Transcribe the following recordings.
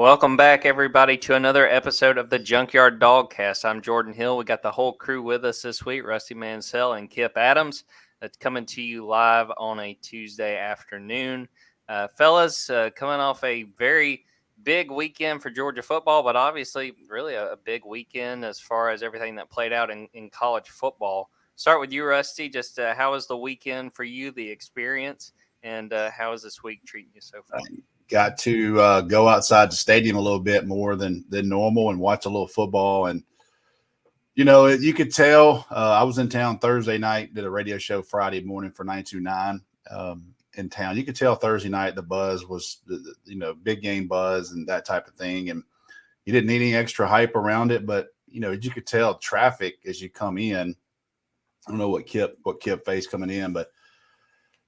Welcome back, everybody, to another episode of the Junkyard Dawgcast. I'm Jordan Hill. We got the whole crew with us this week, Rusty Mansell and Kip Adams. That's coming to you live on a Tuesday afternoon. Fellas, coming off a very big weekend for Georgia football, but obviously really a big weekend as far as everything that played out in college football. Start with you, Rusty. Just how was the weekend for you, the experience, and how is this week treating you so far? Got to go outside the stadium a little bit more than normal and watch a little football. And, you could tell I was in town Thursday night, did a radio show Friday morning for 929 in town. You could tell Thursday night the buzz was, big game buzz and that type of thing. And you didn't need any extra hype around it. But, you could tell traffic as you come in. I don't know what Kip faced coming in, but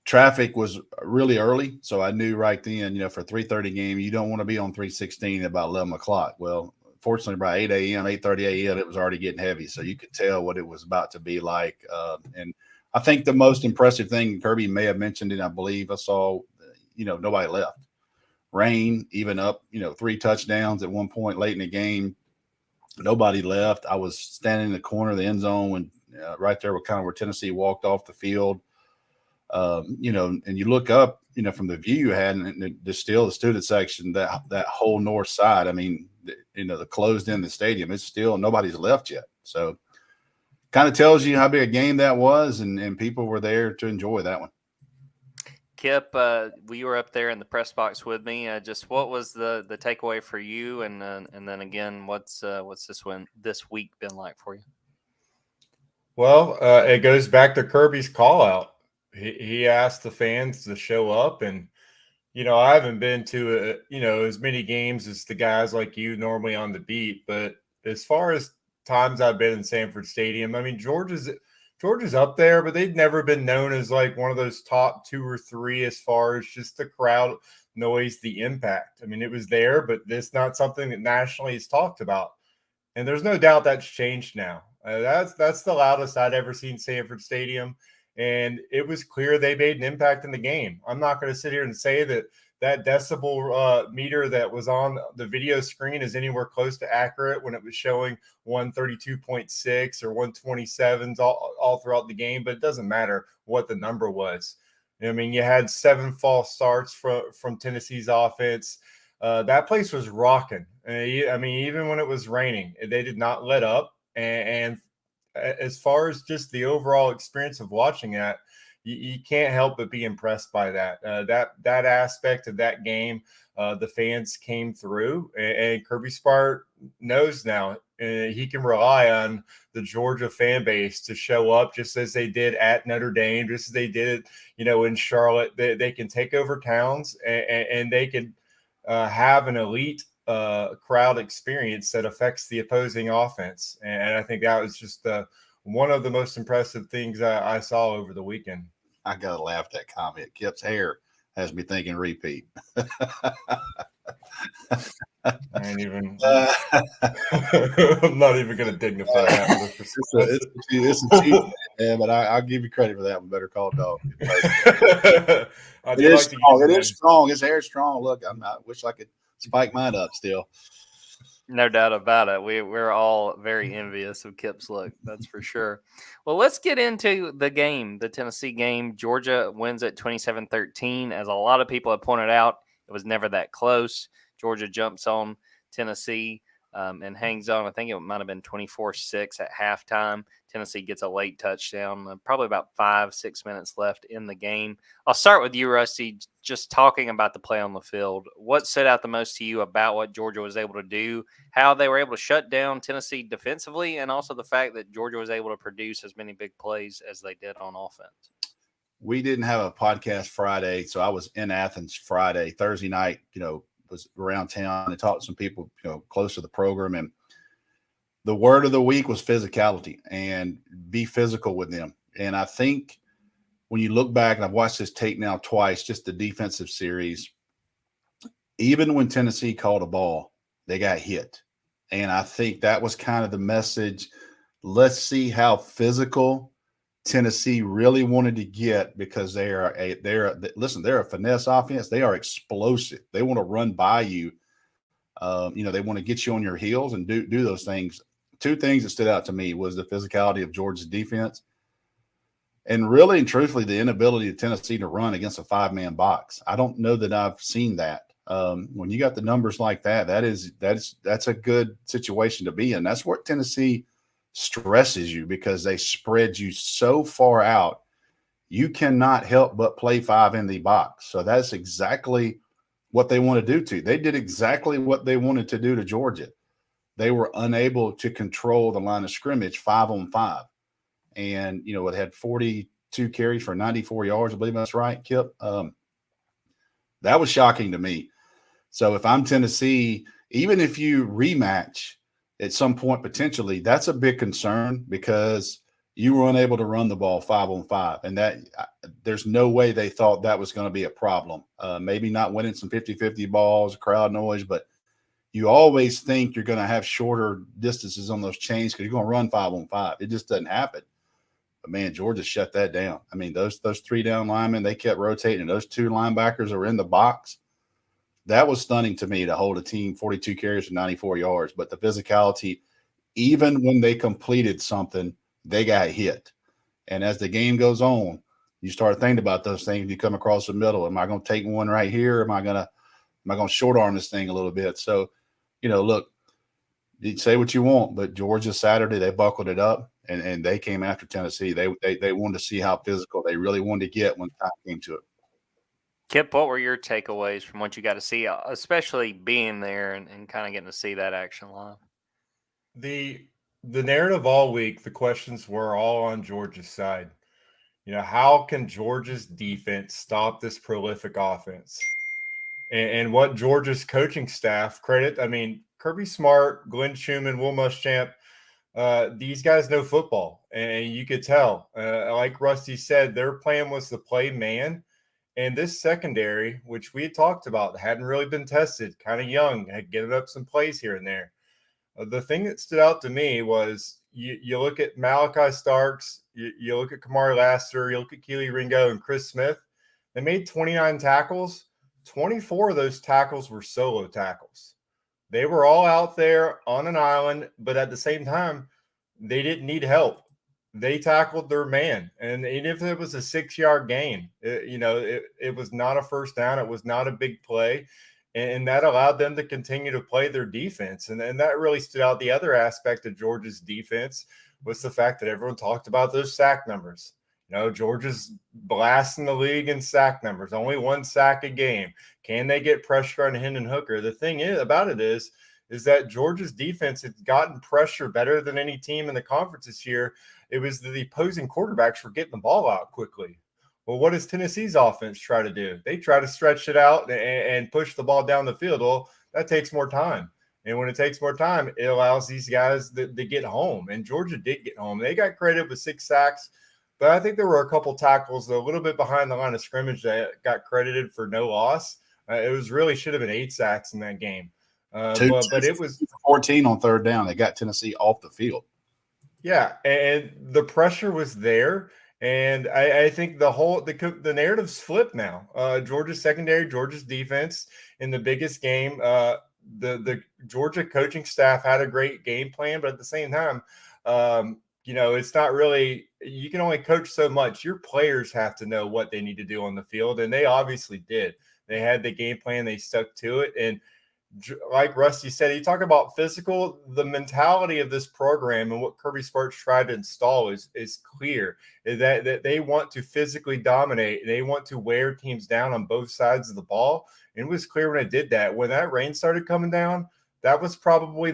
traffic was really early, so I knew right then, for a 3:30 game, you don't want to be on 316 at about 11 o'clock. Well, fortunately, by 8 a.m., 8:30 a.m., it was already getting heavy, so you could tell what it was about to be like. And I think the most impressive thing, Kirby may have mentioned it, I believe I saw, nobody left. Rain, even up, 3 touchdowns at one point late in the game. Nobody left. I was standing in the corner of the end zone when right there where Tennessee walked off the field. And you look up, from the view you had, and there's still the student section, that whole north side. I mean, the closed in the stadium, it's still nobody's left yet. So kind of tells you how big a game that was, and people were there to enjoy that one. Kip, we were up there in the press box with me. Just what was the takeaway for you, and then again, what's this week been like for you? Well, it goes back to Kirby's call out. He asked the fans to show up, and I haven't been to as many games as the guys like you normally on the beat, but as far as times I've been in Sanford Stadium, I mean Georgia's up there, but they've never been known as like one of those top 2 or 3 as far as just the crowd noise, the impact. I mean, it was there, but it's not something that nationally is talked about, and there's no doubt that's changed now. That's the loudest I'd ever seen Sanford Stadium. And it was clear they made an impact in the game. I'm not going to sit here and say that decibel meter that was on the video screen is anywhere close to accurate when it was showing 132.6 or 127s all throughout the game, but it doesn't matter what the number was. I mean, you had 7 false starts from Tennessee's offense. That place was rocking. I mean, even when it was raining, they did not let up. And as far as just the overall experience of watching that, you can't help but be impressed by that. That aspect of that game, the fans came through, and Kirby Smart knows now he can rely on the Georgia fan base to show up, just as they did at Notre Dame, just as they did, in Charlotte. They can take over towns, and they can have an elite crowd experience that affects the opposing offense. And I think that was just one of the most impressive things I saw over the weekend. I got to laugh at that comment. Kip's hair has me thinking repeat. I ain't even. I'm not even going to dignify that. It's a cheat, man, but I'll give you credit for that one. Better call dog. It is strong. It is strong. His hair is strong. Look, I wish I could spike mine up still. No doubt about it. We're all very envious of Kip's look. That's for sure. Well, let's get into the game, the Tennessee game. Georgia wins at 27-13. As a lot of people have pointed out, it was never that close. Georgia jumps on Tennessee and hangs on. I think it might have been 24-6 at halftime. Tennessee gets a late touchdown, probably about 5-6 minutes left in the game. I'll start with you, Rusty, just talking about the play on the field. What stood out the most to you about what Georgia was able to do, how they were able to shut down Tennessee defensively, and also the fact that Georgia was able to produce as many big plays as they did on offense? We didn't have a podcast Friday, so I was in Athens Friday. Thursday night, was around town and talked to some people, close to the program. And the word of the week was physicality and be physical with them. And I think when you look back, and I've watched this tape now twice, just the defensive series, even when Tennessee called a ball, they got hit. And I think that was kind of the message. Let's see how physical Tennessee really wanted to get, because they're a finesse offense. They are explosive. They want to run by you. They want to get you on your heels and do those things. Two things that stood out to me was the physicality of Georgia's defense and really and truthfully the inability of Tennessee to run against a 5-man box. I don't know that I've seen that. When you got the numbers like that, that's a good situation to be in. That's what Tennessee stresses you because they spread you so far out. You cannot help but play 5 in the box. So that's exactly what they want to do to you. They did exactly what they wanted to do to Georgia. They were unable to control the line of scrimmage 5-on-5. And, it had 42 carries for 94 yards. I believe that's right, Kip. That was shocking to me. So if I'm Tennessee, even if you rematch at some point potentially, that's a big concern because you were unable to run the ball 5-on-5. And that there's no way they thought that was going to be a problem. Maybe not winning some 50-50 balls, crowd noise, but you always think you're going to have shorter distances on those chains because you're going to run 5-on-5. It just doesn't happen. But, man, Georgia shut that down. I mean, those 3 down linemen, they kept rotating. Those 2 linebackers are in the box. That was stunning to me to hold a team 42 carries for 94 yards. But the physicality, even when they completed something, they got hit. And as the game goes on, you start thinking about those things. You come across the middle. Am I going to take one right here? Am I going to short arm this thing a little bit? So, look, you say what you want, but Georgia Saturday, they buckled it up and they came after Tennessee. They wanted to see how physical they really wanted to get when time came to it. Kip, what were your takeaways from what you got to see, especially being there and kind of getting to see that action live? The narrative all week, the questions were all on Georgia's side. How can Georgia's defense stop this prolific offense? And what Georgia's coaching staff credit, Kirby Smart, Glenn Schumann, Will Muschamp, these guys know football. And you could tell, like Rusty said, their plan was to play man. And this secondary, which we had talked about, hadn't really been tested, kind of young, had given up some plays here and there. The thing that stood out to me was you look at Malachi Starks, you look at Kamari Lassiter, you look at Keely Ringo and Chris Smith. They made 29 tackles. 24 of those tackles were solo tackles. They were all out there on an island, but at the same time, they didn't need help. They tackled their man. And even if it was a 6-yard gain, it was not a first down. It was not a big play. And that allowed them to continue to play their defense. And that really stood out. The other aspect of Georgia's defense was the fact that everyone talked about those sack numbers. Georgia's blasting the league in sack numbers, only 1 sack a game. Can they get pressure on Hendon Hooker? The thing about it is that Georgia's defense has gotten pressure better than any team in the conference this year. It was the opposing quarterbacks were getting the ball out quickly. Well, what does Tennessee's offense try to do? They try to stretch it out and push the ball down the field. Well, that takes more time. And when it takes more time, it allows these guys to get home. And Georgia did get home. They got credited with 6 sacks. But I think there were a couple tackles a little bit behind the line of scrimmage that got credited for no loss. It really should have been 8 sacks in that game. But it was 14 on 3rd down. They got Tennessee off the field. Yeah, and the pressure was there. And I think the narrative's flipped now. Georgia's secondary, Georgia's defense in the biggest game. The Georgia coaching staff had a great game plan, but at the same time, it's not really – you can only coach so much. Your players have to know what they need to do on the field, and they obviously did. They had the game plan. They stuck to it. And like Rusty said, you talk about physical, the mentality of this program and what Kirby Sparks tried to install is clear, is that they want to physically dominate. They want to wear teams down on both sides of the ball. And it was clear when it did that. When that rain started coming down, that was probably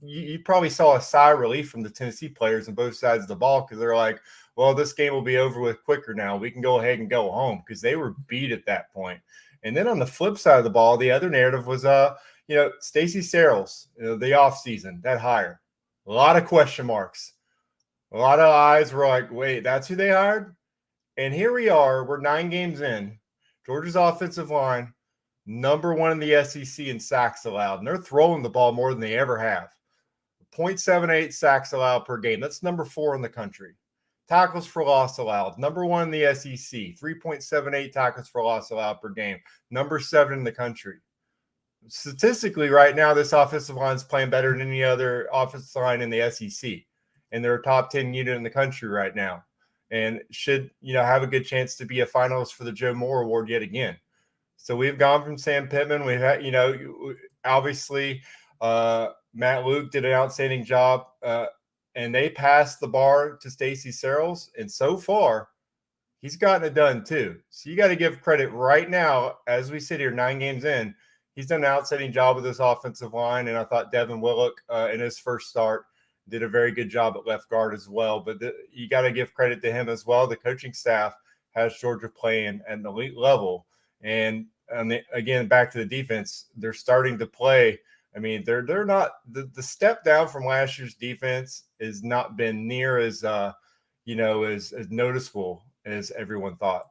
you probably saw a sigh of relief from the Tennessee players on both sides of the ball because they're like, well, this game will be over with quicker now. We can go ahead and go home because they were beat at that point. And then on the flip side of the ball, the other narrative was, Stacey Searles, the offseason, that hire. A lot of question marks. A lot of eyes were like, wait, that's who they hired? And here we are. We're 9 games in. Georgia's offensive line, number 1 in the SEC in sacks allowed. And they're throwing the ball more than they ever have. 0.78 sacks allowed per game. That's number 4 in the country. Tackles for loss allowed, number 1 in the SEC, 3.78 tackles for loss allowed per game, number 7 in the country. statistically right now, this offensive line is playing better than any other offensive line in the SEC. And they're a top 10 unit in the country right now. And should, have a good chance to be a finalist for the Joe Moore Award yet again. So we've gone from Sam Pittman. We've had, obviously Matt Luke did an outstanding job. And they passed the bar to Stacey Searles. And so far, he's gotten it done too. So you got to give credit right now, as we sit here 9 games in. He's done an outstanding job with this offensive line. And I thought Devin Willock in his first start did a very good job at left guard as well. But you got to give credit to him as well. The coaching staff has Georgia playing at an elite level. And again, back to the defense, they're starting to play. I mean, they're not the step down from last year's defense has not been near as as noticeable as everyone thought.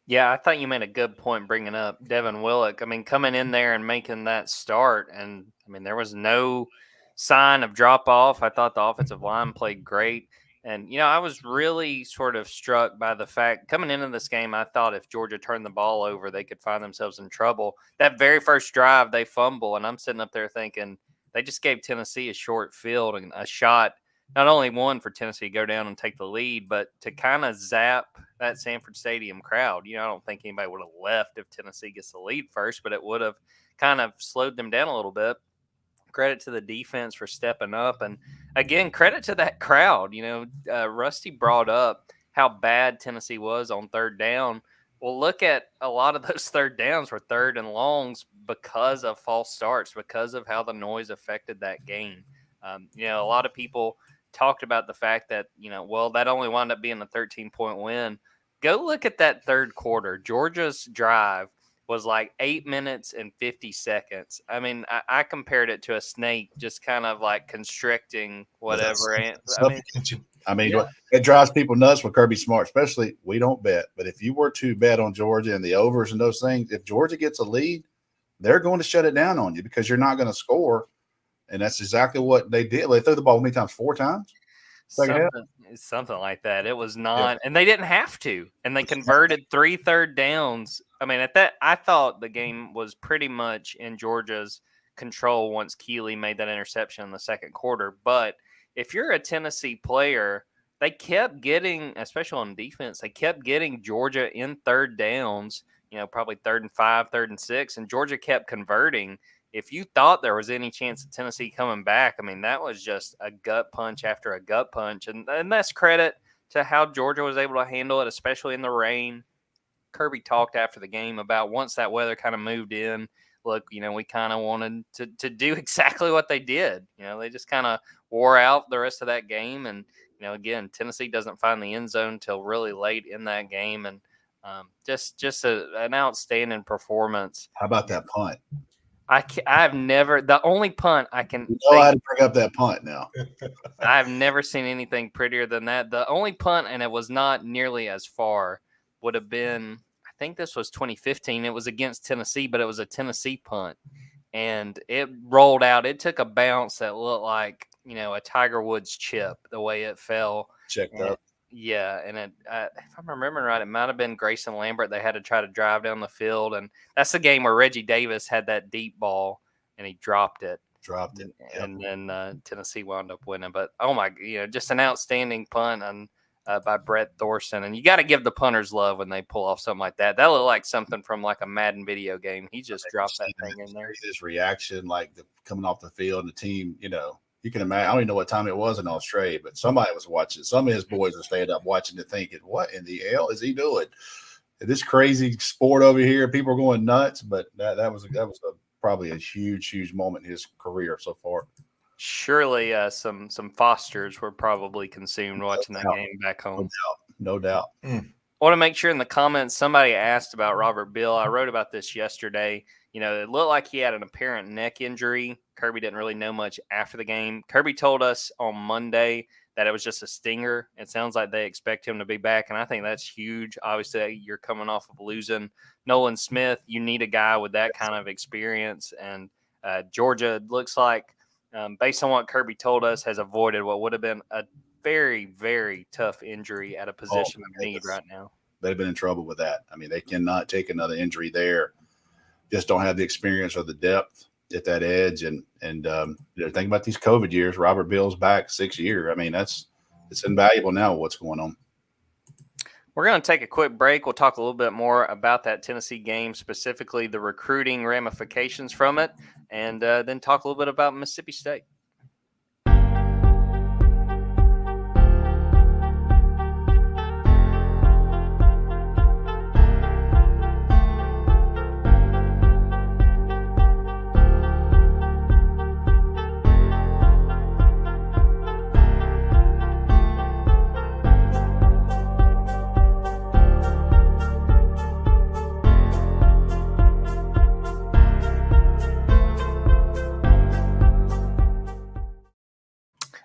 Yeah, I thought you made a good point bringing up Devin Willock. I mean, coming in there and making that start, and I mean, there was no sign of drop off. I thought the offensive line played great. And, I was really sort of struck by the fact coming into this game, I thought if Georgia turned the ball over, they could find themselves in trouble. That very first drive, they fumble, and I'm sitting up there thinking they just gave Tennessee a short field and a shot, not only one for Tennessee to go down and take the lead, but to kind of zap that Sanford Stadium crowd. I don't think anybody would have left if Tennessee gets the lead first, but it would have kind of slowed them down a little bit. Credit to the defense for stepping up. And again, credit to that crowd. Rusty brought up how bad Tennessee was on third down. Well, look at a lot of those third downs were third and longs because of false starts, because of how the noise affected that game. A lot of people talked about the fact that, that only wound up being a 13-point win. Go look at that third quarter. Georgia's drive was like 8 minutes and 50 seconds. I mean, I compared it to a snake just kind of like constricting whatever. It drives people nuts with Kirby Smart, especially we don't bet. But if you were to bet on Georgia and the overs and those things, if Georgia gets a lead, they're going to shut it down on you because you're not going to score. And that's exactly what they did. They threw the ball how many times? 4 times? Something like that. It was not, and they didn't have to. And they converted 3 third downs. I mean, at that, I thought the game was pretty much in Georgia's control once Keeley made that interception in the second quarter. But if you're a Tennessee player, they kept getting, especially on defense, they kept getting Georgia in third downs. Probably 3rd and 5, 3rd and 6, and Georgia kept converting. If you thought there was any chance of Tennessee coming back, I mean, that was just a gut punch after a gut punch. And that's credit to how Georgia was able to handle it, especially in the rain. Kirby talked after the game about once that weather kind of moved in, look, we kind of wanted to do exactly what they did. They just kind of wore out the rest of that game. And, again, Tennessee doesn't find the end zone until really late in that game. And just an outstanding performance. How about that punt? I've never – the only punt I can – I had to bring up that punt now. I've never seen anything prettier than that. The only punt, and it was not nearly as far, would have been – I think this was 2015. It was against Tennessee, but it was a Tennessee punt. And it rolled out. It took a bounce that looked like, a Tiger Woods chip, the way it fell. Checked up. Yeah, and if I'm remembering right, it might have been Grayson Lambert. They had to try to drive down the field, and that's the game where Reggie Davis had that deep ball, and he dropped it. And then Tennessee wound up winning. But, oh, my, just an outstanding punt by Brett Thorson. And you got to give the punters love when they pull off something like that. That looked like something from like a Madden video game. He just dropped that thing in there. His reaction, coming off the field, and the team, you can imagine. I don't even know what time it was in Australia, but somebody was watching. Some of his boys were staying up watching it, thinking, "What in the hell is he doing? This crazy sport over here, people are going nuts." But that was probably a huge moment in his career so far. Surely, some Fosters were probably consumed watching that game back home. No doubt. I want to make sure in the comments somebody asked about Robert Beal. I wrote about this yesterday. It looked like he had an apparent neck injury. Kirby didn't really know much after the game. Kirby told us on Monday that it was just a stinger. It sounds like they expect him to be back, and I think that's huge. Obviously, you're coming off of losing Nolan Smith. You need a guy with that kind of experience, and Georgia looks like, based on what Kirby told us, has avoided what would have been a very, very tough injury at a position of need right now. They've been in trouble with that. I mean, they cannot take another injury there. just don't have the experience or the depth at that edge. And think about these COVID years. Robert Bill's back 6 years. I mean, it's invaluable now what's going on. We're going to take a quick break. We'll talk a little bit more about that Tennessee game, specifically the recruiting ramifications from it, and then talk a little bit about Mississippi State.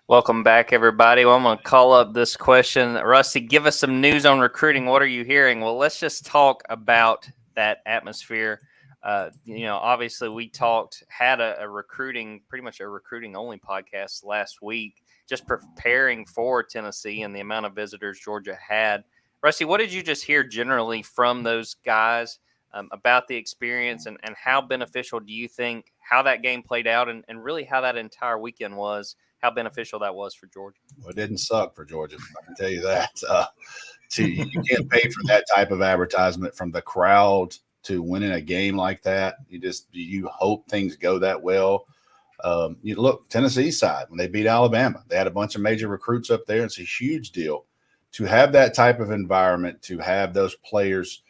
Welcome back, everybody. Well, I'm going to call up this question. Rusty, give us some news on recruiting. What are you hearing? Well, let's just talk about that atmosphere. Obviously we had a recruiting, pretty much a recruiting only podcast last week, just preparing for Tennessee and the amount of visitors Georgia had. Rusty, what did you just hear generally from those guys about the experience and how beneficial do you think how that game played out and really how that entire weekend was? How beneficial that was for Georgia? Well, it didn't suck for Georgia. I can tell you that. You can't pay for that type of advertisement from the crowd to winning a game like that. You hope things go that well. You look, Tennessee side, when they beat Alabama, they had a bunch of major recruits up there. It's a huge deal to have that type of environment, to have those players.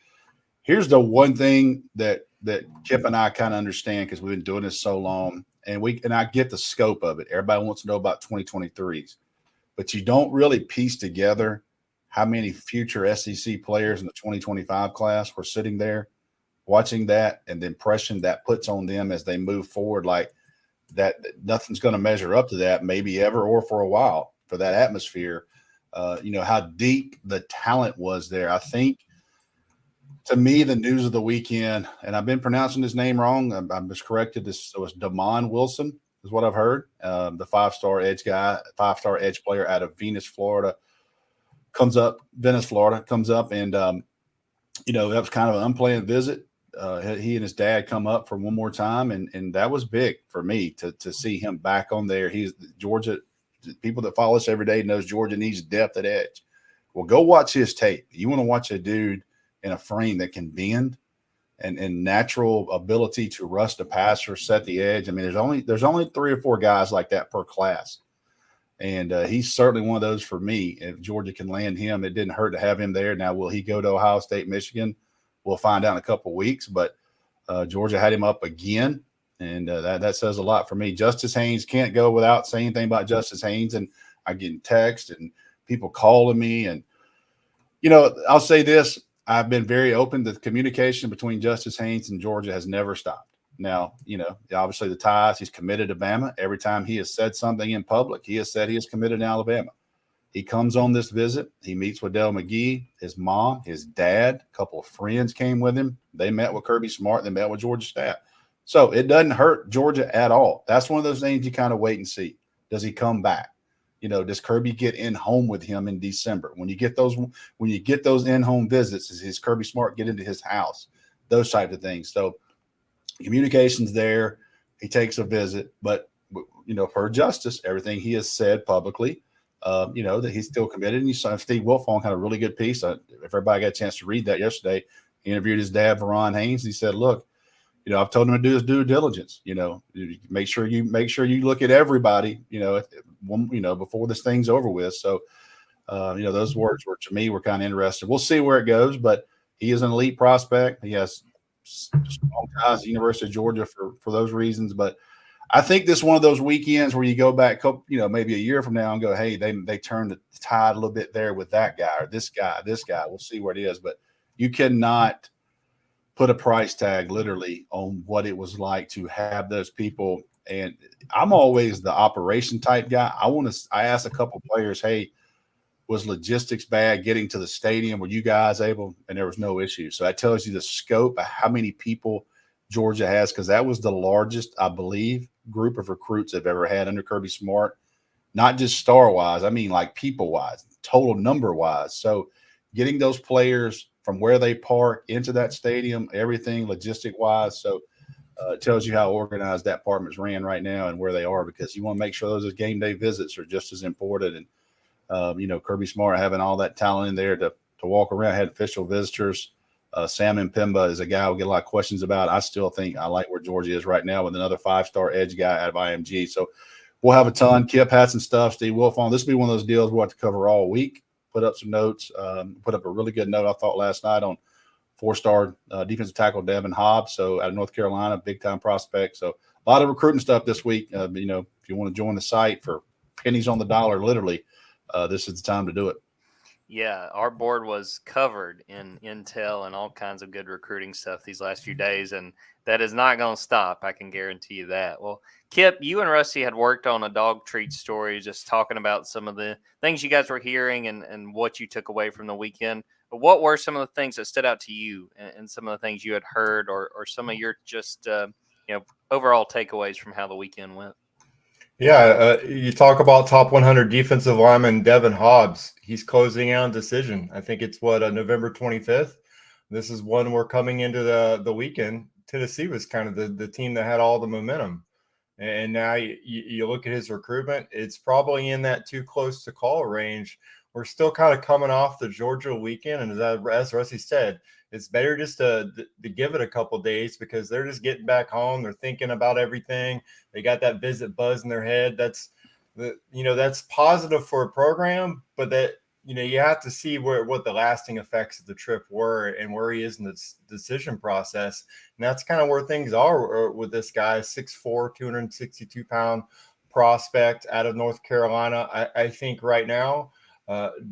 Here's the one thing that Kip and I kind of understand because we've been doing this so long. And I get the scope of it. Everybody wants to know about 2023s, but you don't really piece together how many future SEC players in the 2025 class were sitting there watching that and the impression that puts on them as they move forward. Like that, nothing's going to measure up to that, maybe ever or for a while, for that atmosphere. How deep the talent was there. I think, to me, the news of the weekend, and I've been pronouncing his name wrong. I was corrected. It was Damon Wilson, is what I've heard. The five-star edge player out of Venice, Florida, comes up, and that was kind of an unplanned visit. He and his dad come up for one more time, and that was big for me to see him back on there. He's Georgia. People that follow us every day knows Georgia needs depth at edge. Well, go watch his tape. You want to watch a dude in a frame that can bend and natural ability to rush the passer, set the edge. I mean, there's only 3 or 4 guys like that per class. And he's certainly one of those for me. If Georgia can land him, it didn't hurt to have him there. Now, will he go to Ohio State, Michigan? We'll find out in a couple of weeks. But Georgia had him up again, and that says a lot for me. Justice Haynes, can't go without saying anything about Justice Haynes. And I get text and people calling me. And, I'll say this. I've been very open. The communication between Justice Haynes and Georgia has never stopped. Now, obviously the ties, he's committed to Bama. Every time he has said something in public, he has said he is committed to Alabama. He comes on this visit. He meets with Dell McGee, his mom, his dad, a couple of friends came with him. They met with Kirby Smart. They met with Georgia staff. So it doesn't hurt Georgia at all. That's one of those things you kind of wait and see. Does he come back? Does Kirby get in home with him in December? When you get those in-home visits, does Kirby Smart get into his house? Those types of things. So communication's there. He takes a visit, but per Justice, everything he has said publicly, that he's still committed. And you saw Steve Wilfong had a really good piece. If everybody got a chance to read that yesterday, he interviewed his dad, Veron Haynes. He said, "Look, I've told him to do his due diligence. Make sure you look at everybody. Before this thing's over with." So, those words to me were kind of interesting. We'll see where it goes, but he is an elite prospect. He has strong ties to the University of Georgia for those reasons. But I think this is one of those weekends where you go back, maybe a year from now and go, hey, they turned the tide a little bit there with that guy or this guy. We'll see where it is. But you cannot put a price tag literally on what it was like to have those people. And I'm always the operation type guy. I asked a couple players, hey, was logistics bad getting to the stadium? Were you guys able? And there was no issue. So that tells you the scope of how many people Georgia has, because that was the largest, I believe, group of recruits they've ever had under Kirby Smart. Not just star-wise, I mean like people-wise, total number-wise. So getting those players from where they park into that stadium, everything logistic-wise. So it tells you how organized that department's ran right now and where they are, because you want to make sure those game day visits are just as important. And, Kirby Smart having all that talent in there to walk around, had official visitors. Sam Mpemba is a guy we get a lot of questions about. I still think I like where Georgia is right now with another 5-star edge guy out of IMG. So we'll have a ton. Kip had some stuff. Steve Wolf on. This will be one of those deals we'll have to cover all week. Put up some notes. Put up a really good note, I thought, last night on 4-star defensive tackle Devin Hobbs. So out of North Carolina, big-time prospect. So a lot of recruiting stuff this week. If you want to join the site for pennies on the dollar, literally, this is the time to do it. Yeah, our board was covered in intel and all kinds of good recruiting stuff these last few days, and that is not going to stop. I can guarantee you that. Well, Kip, you and Rusty had worked on a dog treat story, just talking about some of the things you guys were hearing and what you took away from the weekend. But what were some of the things that stood out to you and some of the things you had heard or some of your just overall takeaways from how the weekend went? Yeah, you talk about top 100 defensive lineman Devin Hobbs. He's closing out a decision. I think it's November 25th. This is one we're coming into the weekend. Tennessee was kind of the team that had all the momentum. And now you look at his recruitment, it's probably in that too close to call range. We're still kind of coming off the Georgia weekend. And as Rusty said, it's better just to give it a couple of days, because they're just getting back home. They're thinking about everything. They got that visit buzz in their head. That's positive for a program, but that, you have to see what the lasting effects of the trip were and where he is in the decision process. And that's kind of where things are with this guy, 6'4", 262-pound prospect out of North Carolina. I think right now,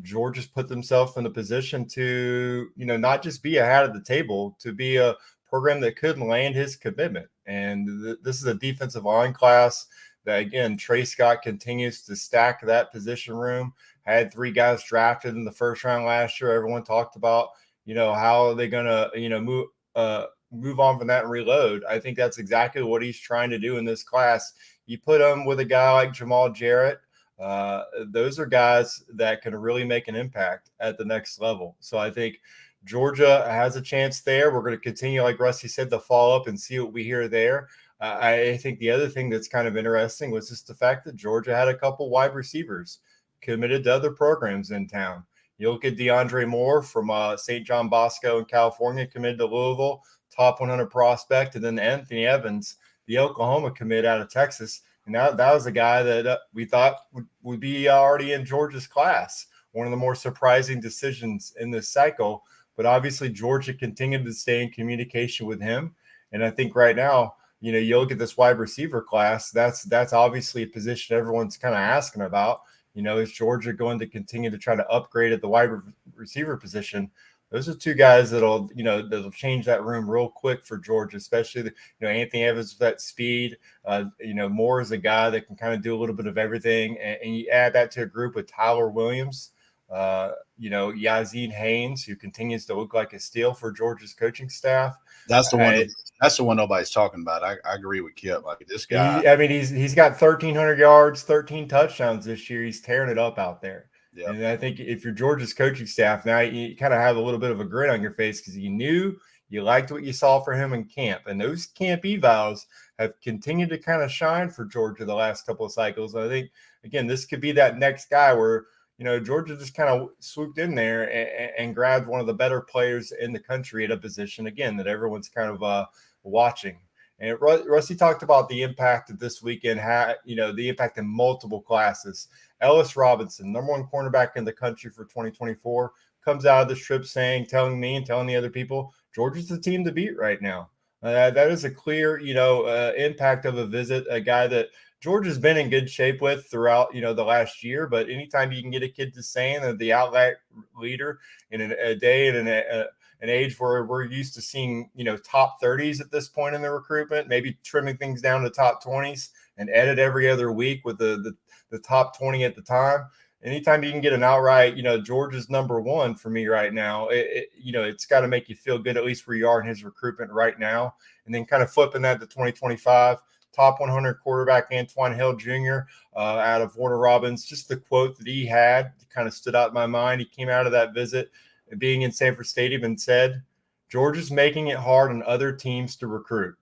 Georgia's put themselves in a position to, not just be ahead of the table, to be a program that could land his commitment. And this is a defensive line class that, again, Trey Scott continues to stack that position room. Had 3 guys drafted in the first round last year. Everyone talked about, how are they going to, move on from that and reload. I think that's exactly what he's trying to do in this class. You put him with a guy like Jamal Jarrett. Those are guys that can really make an impact at the next level. So I think Georgia has a chance there. We're going to continue, like Rusty said, to follow up and see what we hear there. I think the other thing that's kind of interesting was just the fact that Georgia had a couple wide receivers committed to other programs in town. You look at DeAndre Moore from St. John Bosco in California, committed to Louisville, top 100 prospect, and then Anthony Evans, the Oklahoma commit out of Texas. And that was a guy that we thought would be already in Georgia's class. One of the more surprising decisions in this cycle. But obviously, Georgia continued to stay in communication with him. And I think right now, you look at this wide receiver class, that's obviously a position everyone's kind of asking about. Is Georgia going to continue to try to upgrade at the wide receiver position? Those are 2 guys that'll change that room real quick for Georgia, especially Anthony Evans with that speed. Moore is a guy that can kind of do a little bit of everything, and you add that to a group with Tyler Williams, Yazid Haynes, who continues to look like a steal for Georgia's coaching staff. That's the one. That's the one nobody's talking about. I agree with Kip. Like this guy. He's got 1,300 yards, 13 touchdowns this year. He's tearing it up out there. Yep. And I think if you're Georgia's coaching staff now, you kind of have a little bit of a grin on your face because you knew you liked what you saw for him in camp. And those camp evals have continued to kind of shine for Georgia the last couple of cycles. And I think, again, this could be that next guy where, Georgia just kind of swooped in there and grabbed one of the better players in the country at a position, again, that everyone's kind of watching. And Rusty talked about the impact that this weekend had, the impact in multiple classes. Ellis Robinson, number 1 cornerback in the country for 2024, comes out of this trip telling me and telling the other people, Georgia's the team to beat right now. That is a clear, impact of a visit, a guy that Georgia's been in good shape with throughout, the last year. But anytime you can get a kid to saying that the outlet leader in a day and an age where we're used to seeing, top 30s at this point in the recruitment, maybe trimming things down to top 20s and edit every other week with the top 20 at the time. Anytime you can get an outright, Georgia's number 1 for me right now, it's got to make you feel good, at least where you are in his recruitment right now. And then kind of flipping that to 2025, top 100 quarterback Antoine Hill Jr. Out of Warner Robins. Just the quote that he had kind of stood out in my mind. He came out of that visit being in Sanford Stadium and said, Georgia's making it hard on other teams to recruit.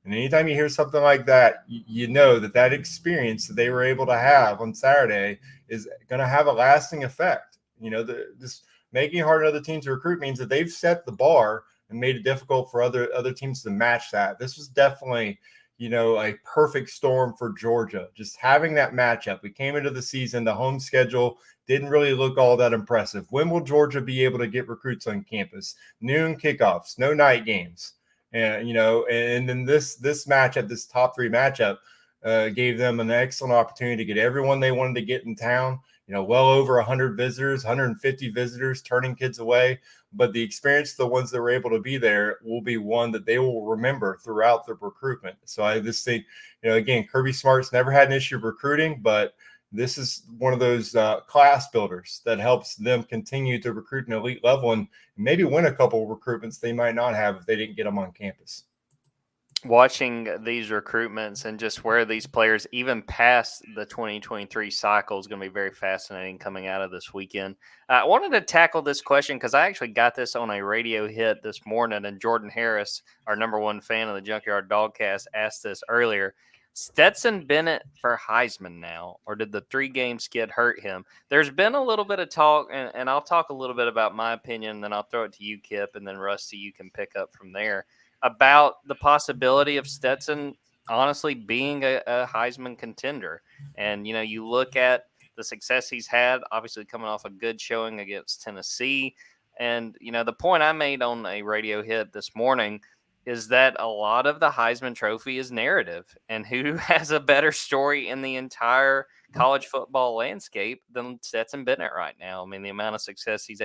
And anytime you hear something like that, you know that experience that they were able to have on Saturday is going to have a lasting effect. This making it hard on other teams to recruit means that they've set the bar and made it difficult for other teams to match that. This was definitely, a perfect storm for Georgia. Just having that matchup. We came into the season, the home schedule didn't really look all that impressive. When will Georgia be able to get recruits on campus? Noon kickoffs, no night games. And, and then this matchup, this top 3 matchup, gave them an excellent opportunity to get everyone they wanted to get in town. Well over 100 visitors, 150 visitors turning kids away. But the experience, the ones that were able to be there, will be one that they will remember throughout the recruitment. So I just think, again, Kirby Smart's never had an issue recruiting, but this is one of those class builders that helps them continue to recruit an elite level and maybe win a couple of recruitments they might not have if they didn't get them on campus. Watching these recruitments and just where these players, even past the 2023 cycle, is going to be very fascinating coming out of this weekend. I wanted to tackle this question because I actually got this on a radio hit this morning, and Jordan Harris, our number 1 fan of the Junkyard Dawgcast, asked this earlier. Stetson Bennett for Heisman now, or did the 3-game skid hurt him? There's been a little bit of talk, and I'll talk a little bit about my opinion, then I'll throw it to you, Kip, and then Rusty, you can pick up from there, about the possibility of Stetson honestly being a Heisman contender. And, you look at the success he's had, obviously coming off a good showing against Tennessee. And, the point I made on a radio hit this morning is that a lot of the Heisman Trophy is narrative, and who has a better story in the entire college football landscape than Stetson Bennett right now. I mean, the amount of success he's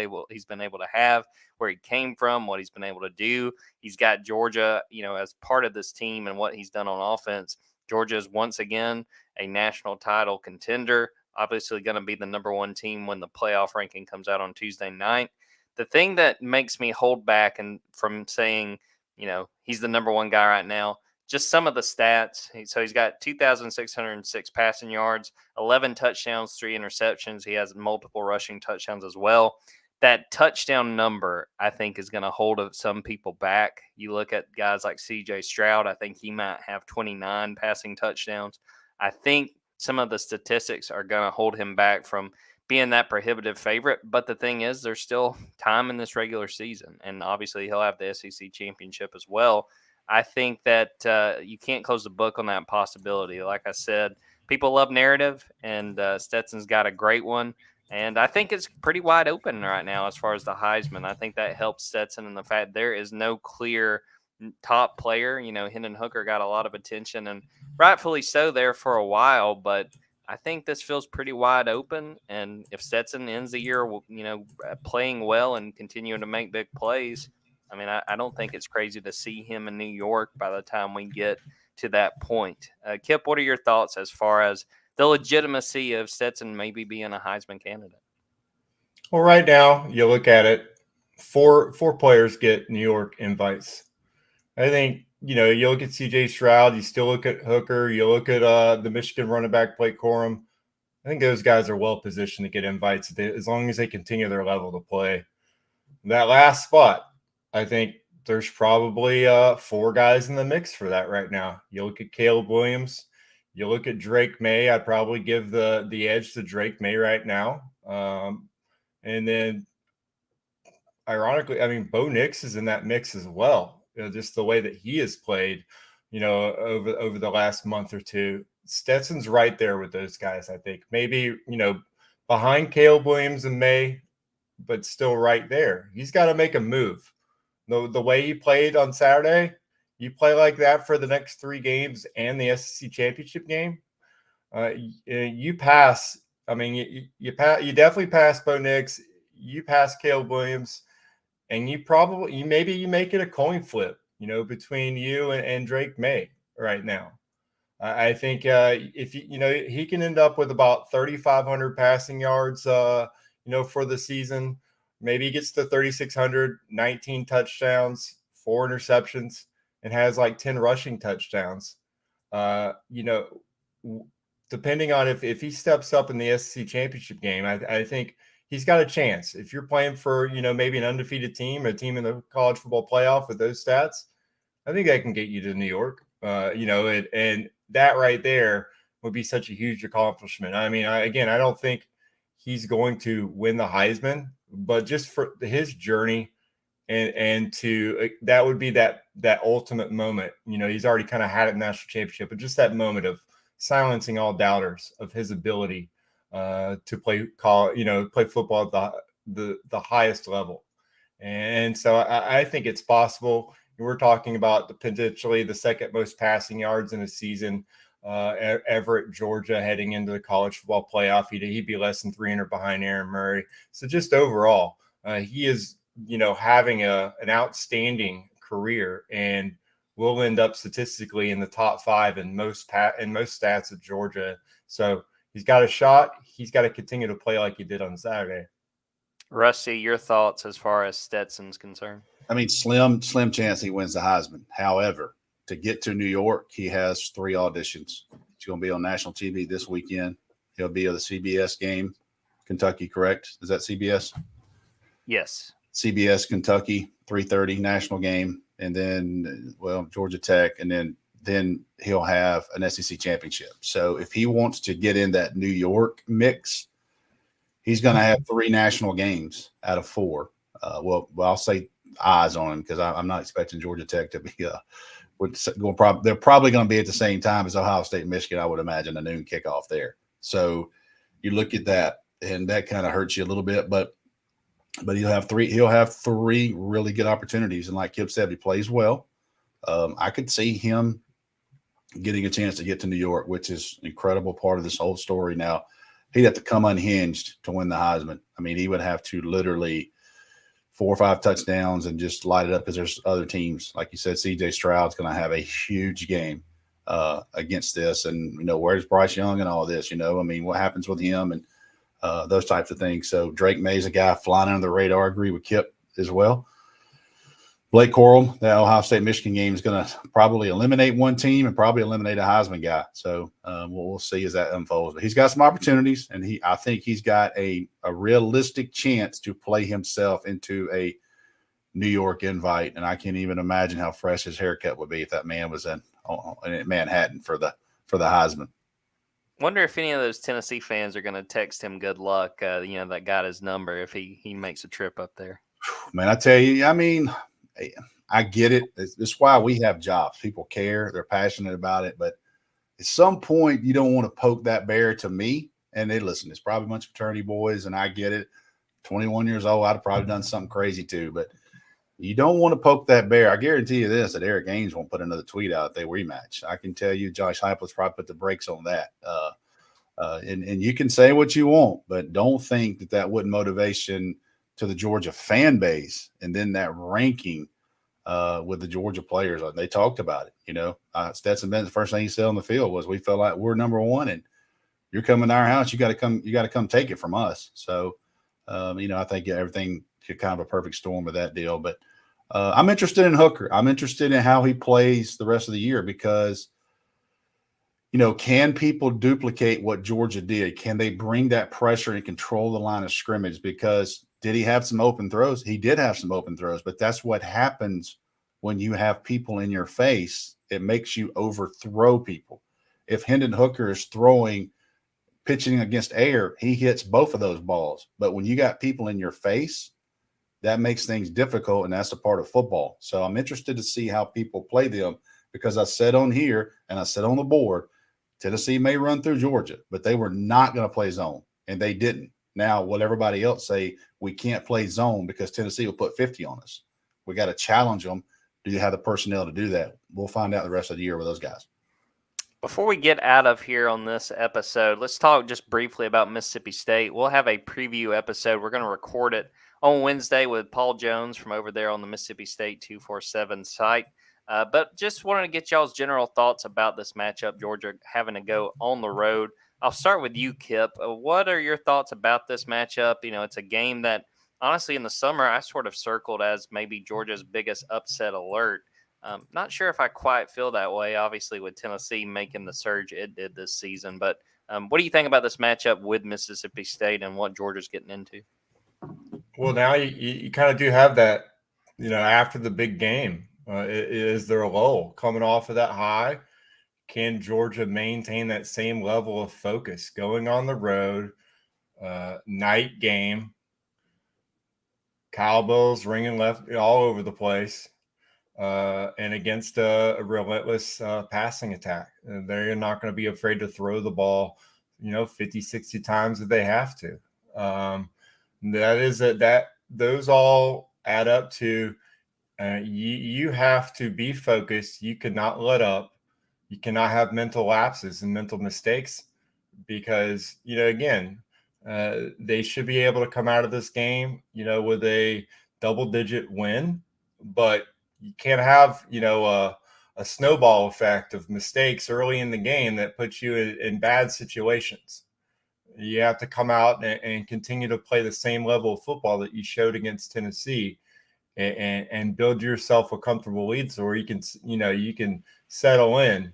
been able to have, where he came from, what he's been able to do. He's got Georgia, as part of this team and what he's done on offense. Georgia is once again a national title contender, obviously going to be the number 1 team when the playoff ranking comes out on Tuesday night. The thing that makes me hold back and from saying, he's the number 1 guy right now, just some of the stats. So he's got 2,606 passing yards, 11 touchdowns, 3 interceptions. He has multiple rushing touchdowns as well. That touchdown number, I think, is going to hold some people back. You look at guys like C.J. Stroud, I think he might have 29 passing touchdowns. I think some of the statistics are going to hold him back from being that prohibitive favorite. But the thing is, there's still time in this regular season. And obviously he'll have the SEC championship as well. I think that you can't close the book on that possibility. Like I said, people love narrative, and Stetson's got a great one. And I think it's pretty wide open right now as far as the Heisman. I think that helps Stetson in the fact there is no clear top player. Hendon Hooker got a lot of attention, and rightfully so there for a while, but I think this feels pretty wide open. And if Stetson ends the year, playing well and continuing to make big plays, I mean, I don't think it's crazy to see him in New York by the time we get to that point. Kip, what are your thoughts as far as the legitimacy of Stetson maybe being a Heisman candidate? Well, right now, you look at it, four players get New York invites. I think, you look at C.J. Stroud, you still look at Hooker, you look at the Michigan running back Blake Corum. I think those guys are well positioned to get invites as long as they continue their level to play. That last spot, I think there's probably 4 guys in the mix for that right now. You look at Caleb Williams, you look at Drake May. I'd probably give the edge to Drake May right now. And then, ironically, I mean, Bo Nix is in that mix as well. Just the way that he has played, over the last month or two. Stetson's right there with those guys, I think. Maybe, behind Caleb Williams and May, but still right there. He's got to make a move. The way he played on Saturday, you play like that for the next 3 games and the SEC championship game, you pass. I mean, you definitely pass Bo Nix. You pass Caleb Williams. And you make it a coin flip, between you and Drake May right now. I think if he can end up with about 3,500 passing yards, for the season. Maybe he gets to 3,600, 19 touchdowns, 4 interceptions, and has like 10 rushing touchdowns. Depending on if he steps up in the SEC championship game, I think he's got a chance. If you're playing for, maybe an undefeated team, a team in the college football playoff with those stats, I think that can get you to New York. And that right there would be such a huge accomplishment. I mean, I don't think he's going to win the Heisman, but just for his journey and to that would be that ultimate moment. He's already kind of had a national championship, but just that moment of silencing all doubters of his ability to play football at the highest level. And so I think it's possible. We're talking about potentially the second most passing yards in a season ever at Georgia heading into the college football playoff. He'd be less than 300 behind Aaron Murray. So just overall, he is, having an outstanding career and will end up statistically in the top 5 in most stats at Georgia. So he's got a shot. He's got to continue to play like he did on Saturday. Rusty, your thoughts as far as Stetson's concerned? I mean, slim chance he wins the Heisman. However, to get to New York, he has 3 auditions. He's going to be on national TV this weekend. He'll be at the CBS game, Kentucky, correct? Is that CBS? Yes. CBS, Kentucky, 3:30 national game, and then, Georgia Tech, and then he'll have an SEC championship. So if he wants to get in that New York mix, he's going to have 3 national games out of 4. I'll say eyes on him because I'm not expecting Georgia Tech to be they're probably going to be at the same time as Ohio State and Michigan, I would imagine, a noon kickoff there. So you look at that, and that kind of hurts you a little bit, but he'll have 3 really good opportunities. And like Kip said, he plays well. I could see him getting a chance to get to New York, which is an incredible part of this whole story. Now, he'd have to come unhinged to win the Heisman. I mean, he would have to literally 4 or 5 touchdowns and just light it up because there's other teams. Like you said, C.J. Stroud's going to have a huge game against this. And, where's Bryce Young and all this, I mean, what happens with him and those types of things. So Drake May's a guy flying under the radar. I agree with Kip as well. Blake Corum, the Ohio State-Michigan game is going to probably eliminate one team and probably eliminate a Heisman guy. So we'll see as that unfolds. But he's got some opportunities, and I think he's got a realistic chance to play himself into a New York invite. And I can't even imagine how fresh his haircut would be if that man was in Manhattan for the Heisman. Wonder if any of those Tennessee fans are going to text him good luck, that got his number if he makes a trip up there. Man, I tell you, I mean – I get it. It's why we have jobs. People care. They're passionate about it. But at some point, you don't want to poke that bear to me. And they listen, it's probably a bunch of fraternity boys, and I get it. 21 years old, I'd have probably done something crazy too. But you don't want to poke that bear. I guarantee you this, that Eric Ames won't put another tweet out if they rematch. I can tell you Josh Heupel's probably put the brakes on that. And you can say what you want, but don't think that wouldn't motivation to the Georgia fan base, and then that ranking with the Georgia players. They talked about it. Stetson Bennett, the first thing he said on the field was, "We felt like we're number 1, and you're coming to our house. You got to come take it from us." So, I think everything kind of a perfect storm with that deal. But I'm interested in Hooker. I'm interested in how he plays the rest of the year because, can people duplicate what Georgia did? Can they bring that pressure and control the line of scrimmage? Because did he have some open throws? He did have some open throws, but that's what happens when you have people in your face. It makes you overthrow people. If Hendon Hooker is pitching against air, he hits both of those balls. But when you got people in your face, that makes things difficult, and that's a part of football. So I'm interested to see how people play them because I said on here and I said on the board, Tennessee may run through Georgia, but they were not going to play zone, and they didn't. Now, will everybody else say we can't play zone because Tennessee will put 50 on us? We got to challenge them. Do you have the personnel to do that? We'll find out the rest of the year with those guys. Before we get out of here on this episode, let's talk just briefly about Mississippi State. We'll have a preview episode. We're going to record it on Wednesday with Paul Jones from over there on the Mississippi State 247 site. But just wanted to get y'all's general thoughts about this matchup, Georgia having to go on the road. I'll start with you, Kip. What are your thoughts about this matchup? It's a game that, honestly, in the summer, I sort of circled as maybe Georgia's biggest upset alert. Not sure if I quite feel that way, obviously, with Tennessee making the surge it did this season. But what do you think about this matchup with Mississippi State and what Georgia's getting into? Well, now you kind of do have that, after the big game. Is there a lull coming off of that high? Can Georgia maintain that same level of focus going on the road, night game, cowbells ringing left all over the place, and against a relentless passing attack? They're not going to be afraid to throw the ball, 50, 60 times if they have to. Those all add up to you have to be focused. You cannot let up. You cannot have mental lapses and mental mistakes because, again, they should be able to come out of this game, with a double-digit win, but you can't have, a snowball effect of mistakes early in the game that puts you in bad situations. You have to come out and continue to play the same level of football that you showed against Tennessee and build yourself a comfortable lead so where you can settle in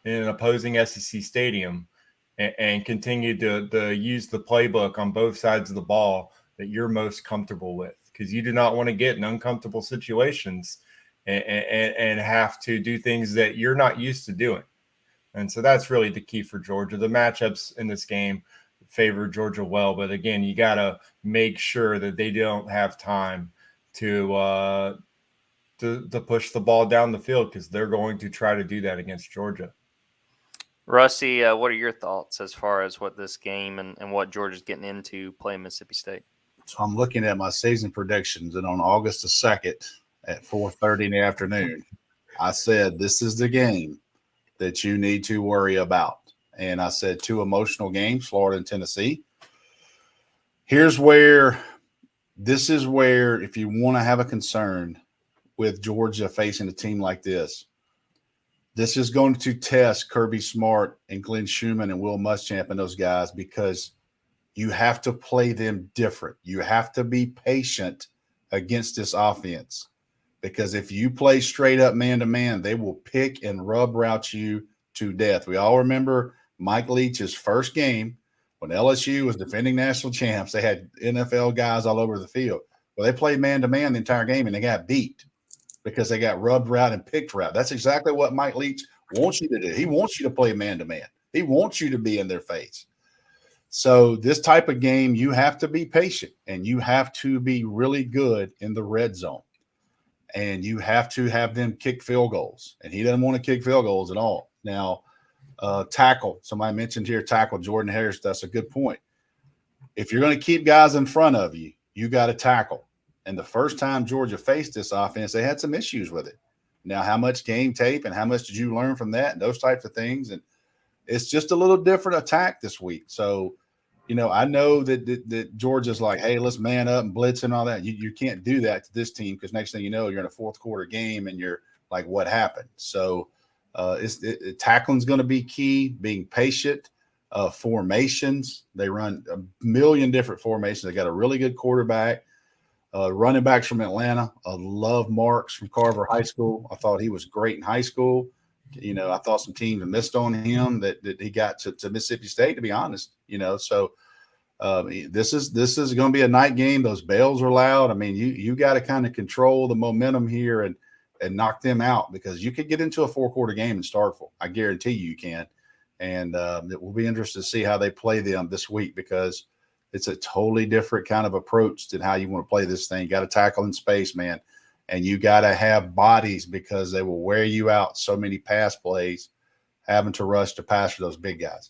an opposing SEC stadium and continue to use the playbook on both sides of the ball that you're most comfortable with, because you do not want to get in uncomfortable situations and have to do things that you're not used to doing. And so that's really the key for Georgia. The matchups in this game favor Georgia well, but again, you got to make sure that they don't have time to push the ball down the field, because they're going to try to do that against Georgia. Rusty, what are your thoughts as far as what this game and what Georgia's getting into playing Mississippi State? So I'm looking at my season predictions, and on August the 2nd at 4:30 in the afternoon, I said this is the game that you need to worry about. And I said 2 emotional games, Florida and Tennessee. This is where, if you want to have a concern with Georgia facing a team like this is going to test Kirby Smart and Glenn Schumann and Will Muschamp and those guys, because you have to play them different. You have to be patient against this offense, because if you play straight up man-to-man, they will pick and rub route you to death. We all remember Mike Leach's first game when LSU was defending national champs. They had NFL guys all over the field. Well, they played man-to-man the entire game, and they got beat because they got rubbed route and picked route. That's exactly what Mike Leach wants you to do. He wants you to play man-to-man. He wants you to be in their face. So this type of game, you have to be patient, and you have to be really good in the red zone. And you have to have them kick field goals. And he doesn't want to kick field goals at all. Now, tackle. Somebody mentioned here tackle. Jordan Harris, that's a good point. If you're going to keep guys in front of you, you got to tackle. And the first time Georgia faced this offense, they had some issues with it. Now, how much game tape and how much did you learn from that and those types of things? And it's just a little different attack this week. So, I know that Georgia's like, hey, let's man up and blitz and all that. You can't do that to this team, because next thing you know, you're in a fourth quarter game and you're like, what happened? So tackling's going to be key, being patient. Formations, they run a million different formations. They got a really good quarterback. Running backs from Atlanta. I love Marks from Carver High School. I thought he was great in high school. I thought some teams missed on him that he got to Mississippi State, to be honest. So this is going to be a night game. Those bells are loud. I mean, you got to kind of control the momentum here and knock them out, because you could get into a 4-quarter game and Starkville. I guarantee you can. And it will be interesting to see how they play them this week, because it's a totally different kind of approach than how you want to play this thing. You got to tackle in space, man. And you got to have bodies, because they will wear you out so many pass plays, having to rush to pass for those big guys.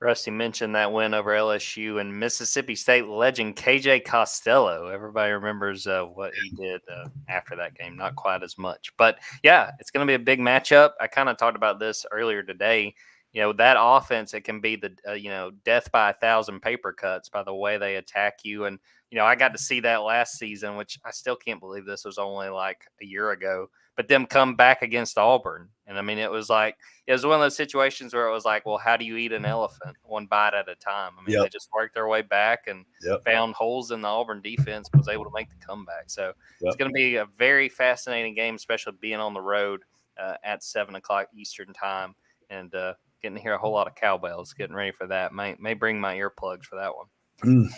Rusty mentioned that win over LSU and Mississippi State legend KJ Costello. Everybody remembers what he did after that game. Not quite as much. But, yeah, it's going to be a big matchup. I kind of talked about this earlier today. That offense, it can be the, death by 1,000 paper cuts by the way they attack you. And, I got to see that last season, which I still can't believe this was only like a year ago, but them come back against Auburn. And I mean, it was one of those situations where it was like, well, how do you eat an elephant one bite at a time? I mean, They just worked their way back and found holes in the Auburn defense, was able to make the comeback. So it's going to be a very fascinating game, especially being on the road at 7:00 Eastern time. And, getting to hear a whole lot of cowbells, getting ready for that. May bring my earplugs for that one.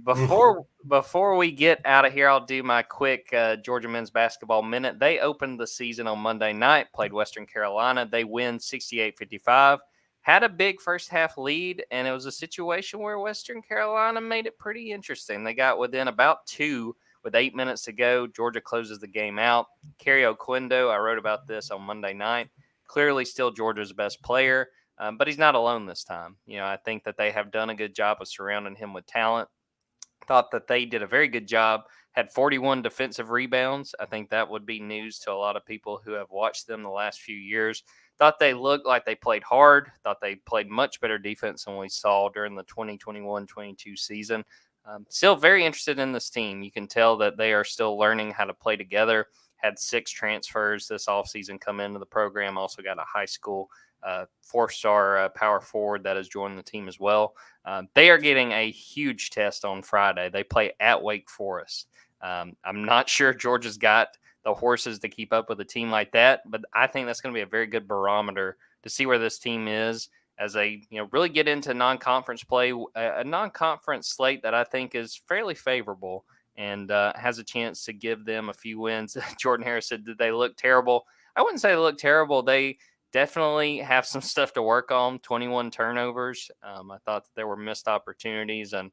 Before we get out of here, I'll do my quick Georgia men's basketball minute. They opened the season on Monday night, played Western Carolina. They win 68-55. Had a big first half lead, and it was a situation where Western Carolina made it pretty interesting. They got within about 2 with 8 minutes to go. Georgia closes the game out. Kerry Oquendo, I wrote about this on Monday night, clearly still Georgia's best player, but he's not alone this time. I think that they have done a good job of surrounding him with talent. Thought that they did a very good job, had 41 defensive rebounds. I think that would be news to a lot of people who have watched them the last few years. Thought they looked like they played hard, thought they played much better defense than we saw during the 2021-22 season. Still very interested in this team. You can tell that they are still learning how to play together. Had 6 transfers this offseason come into the program. Also got a high school 4-star power forward that has joined the team as well. They are getting a huge test on Friday. They play at Wake Forest. I'm not sure Georgia's got the horses to keep up with a team like that, but I think that's going to be a very good barometer to see where this team is as they really get into non-conference play, a non-conference slate that I think is fairly favorable and has a chance to give them a few wins. Jordan Harris said, did they look terrible? I wouldn't say they look terrible. They definitely have some stuff to work on. 21 turnovers. I thought that there were missed opportunities, and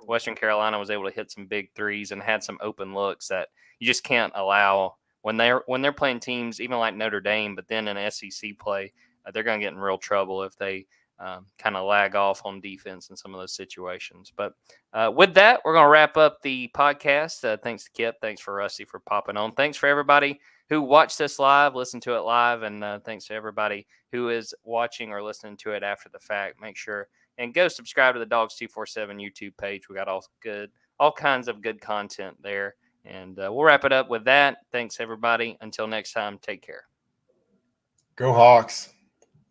Western Carolina was able to hit some big threes and had some open looks that you just can't allow when they're playing teams even like Notre Dame, but then in SEC play, they're going to get in real trouble if they kind of lag off on defense in some of those situations. But with that, we're going to wrap up the podcast. Thanks to Kip. Thanks for Rusty for popping on. Thanks for everybody who watched this live, listened to it live, and thanks to everybody who is watching or listening to it after the fact. Make sure and go subscribe to the Dawgs 247 YouTube page. We got all kinds of good content there. And we'll wrap it up with that. Thanks, everybody. Until next time, take care. Go Hawks.